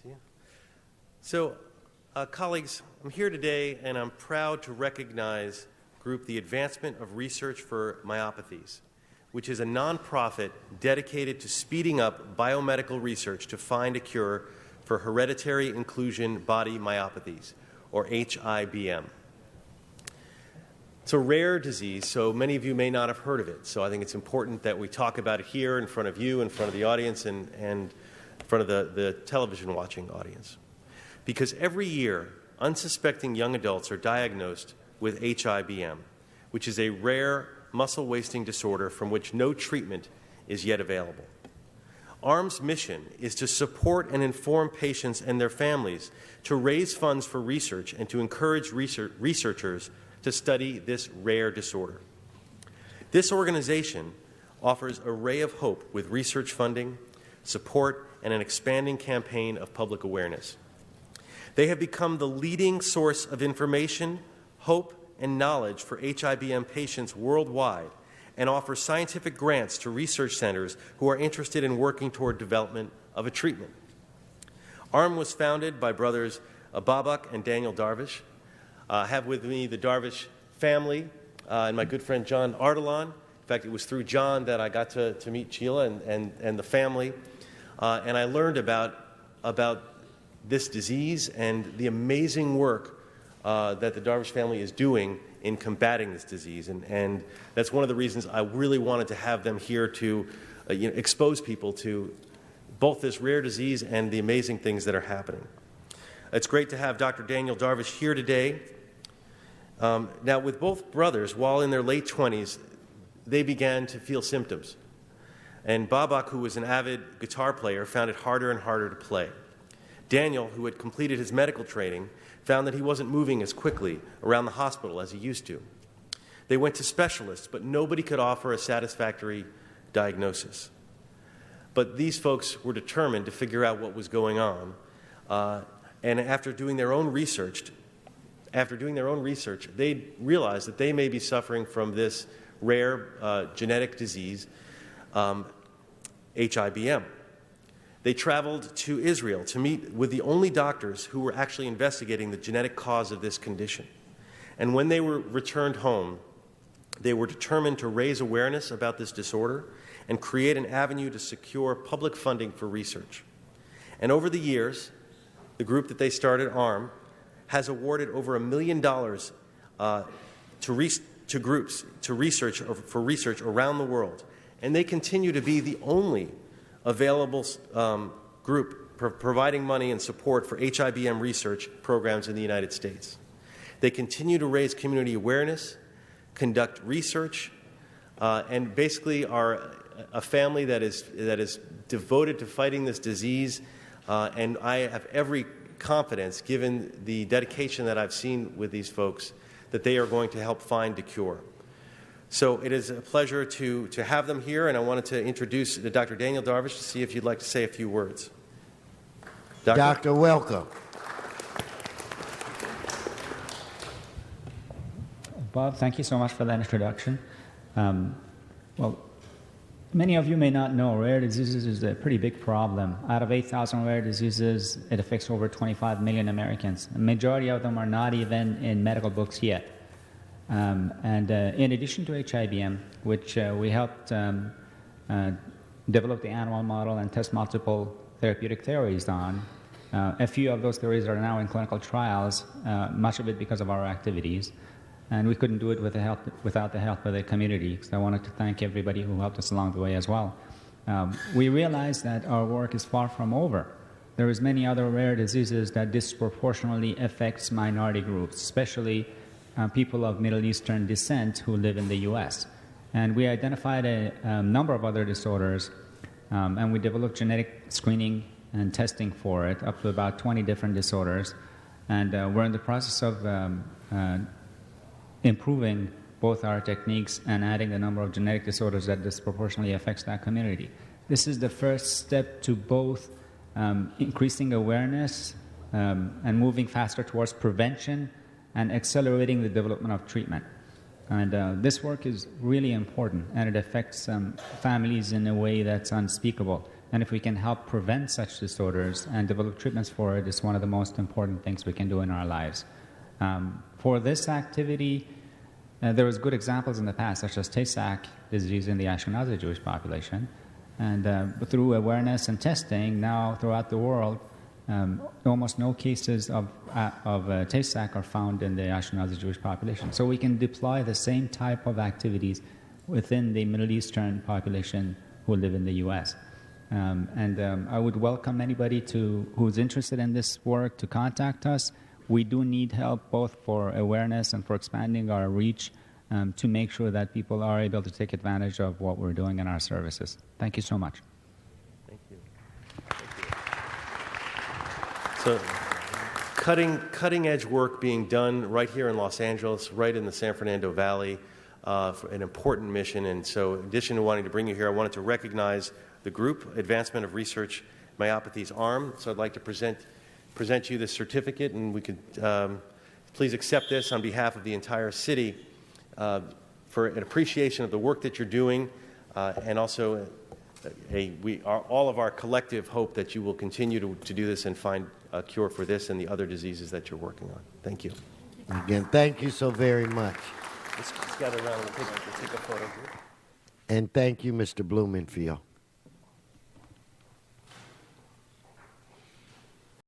see you. So, colleagues, I'm here today and I'm proud to recognize the Advancement of Research for Myopathies, which is a nonprofit dedicated to speeding up biomedical research to find a cure for hereditary inclusion body myopathies, or HIBM. It's a rare disease, so many of you may not have heard of it. So I think it's important that we talk about it here in front of you, in front of the audience, and in front of the television watching audience. Because every year, unsuspecting young adults are diagnosed with HIBM, which is a rare muscle wasting disorder from which no treatment is yet available. A.R.M.'s mission is to support and inform patients and their families, to raise funds for research, and to encourage researchers to study this rare disorder. This organization offers a ray of hope with research funding, support, and an expanding campaign of public awareness. They have become the leading source of information, hope, and knowledge for HIBM patients worldwide, and offer scientific grants to research centers who are interested in working toward development of a treatment. A.R.M. was founded by brothers Babak and Daniel Darvish. I have with me the Darvish family and my good friend John Ardalan. In fact, it was through John that I got to meet Sheila and the family. And I learned about this disease and the amazing work that the Darvish family is doing in combating this disease. And that's one of the reasons I really wanted to have them here to expose people to both this rare disease and the amazing things that are happening. It's great to have Dr. Daniel Darvish here today. Now, with both brothers, while in their late 20s, they began to feel symptoms. And Babak, who was an avid guitar player, found it harder and harder to play. Daniel, who had completed his medical training, found that he wasn't moving as quickly around the hospital as he used to. They went to specialists, but nobody could offer a satisfactory diagnosis. But these folks were determined to figure out what was going on. And after doing their own research, they realized that they may be suffering from this rare genetic disease, HIBM. They traveled to Israel to meet with the only doctors who were actually investigating the genetic cause of this condition. And when they were returned home, they were determined to raise awareness about this disorder and create an avenue to secure public funding for research. And over the years, the group that they started, A.R.M., has awarded over $1 million to groups for research around the world. And they continue to be the only available group providing money and support for HIBM research programs in the United States. They continue to raise community awareness, conduct research, and basically are a family that is devoted to fighting this disease. And I have every confidence, given the dedication that I've seen with these folks, that they are going to help find a cure. So it is a pleasure to have them here, and I wanted to introduce Dr. Daniel Darvish to see if you'd like to say a few words. Doctor, welcome. Bob, thank you so much for that introduction. Well, many of you may not know, rare diseases is a pretty big problem. Out of 8,000 rare diseases, it affects over 25 million Americans. The majority of them are not even in medical books yet. In addition to HIBM, which we helped develop the animal model and test multiple therapeutic theories on, a few of those theories are now in clinical trials, much of it because of our activities. And we couldn't do it without the help of the community, so I wanted to thank everybody who helped us along the way as well. We realized that our work is far from over. There is many other rare diseases that disproportionately affects minority groups, especially people of Middle Eastern descent who live in the U.S. And we identified a number of other disorders, and we developed genetic screening and testing for it, up to about 20 different disorders. And we're in the process of improving both our techniques and adding the number of genetic disorders that disproportionately affects that community. This is the first step to both increasing awareness and moving faster towards prevention and accelerating the development of treatment. And this work is really important, and it affects families in a way that's unspeakable. And if we can help prevent such disorders and develop treatments for it, it's one of the most important things we can do in our lives. For this activity, there was good examples in the past, such as Tay-Sachs disease in the Ashkenazi Jewish population. And through awareness and testing, now throughout the world, almost no cases of Tay-Sachs are found in the Ashkenazi Jewish population. So we can deploy the same type of activities within the Middle Eastern population who live in the U.S. I would welcome anybody who's interested in this work to contact us. We do need help both for awareness and for expanding our reach to make sure that people are able to take advantage of what we're doing in our services. Thank you so much. Thank you. So, cutting edge work being done right here in Los Angeles, right in the San Fernando Valley, for an important mission. And so, in addition to wanting to bring you here, I wanted to recognize the group, Advancement of Research Myopathies A.R.M. So I'd like to present you this certificate, and we could please accept this on behalf of the entire city for an appreciation of the work that you're doing, and also all of our collective hope that you will continue to do this and find a cure for this and the other diseases that you're working on. Thank you. Again, thank you so very much. Let's gather around and take a photo. And thank you, Mr. Blumenfield.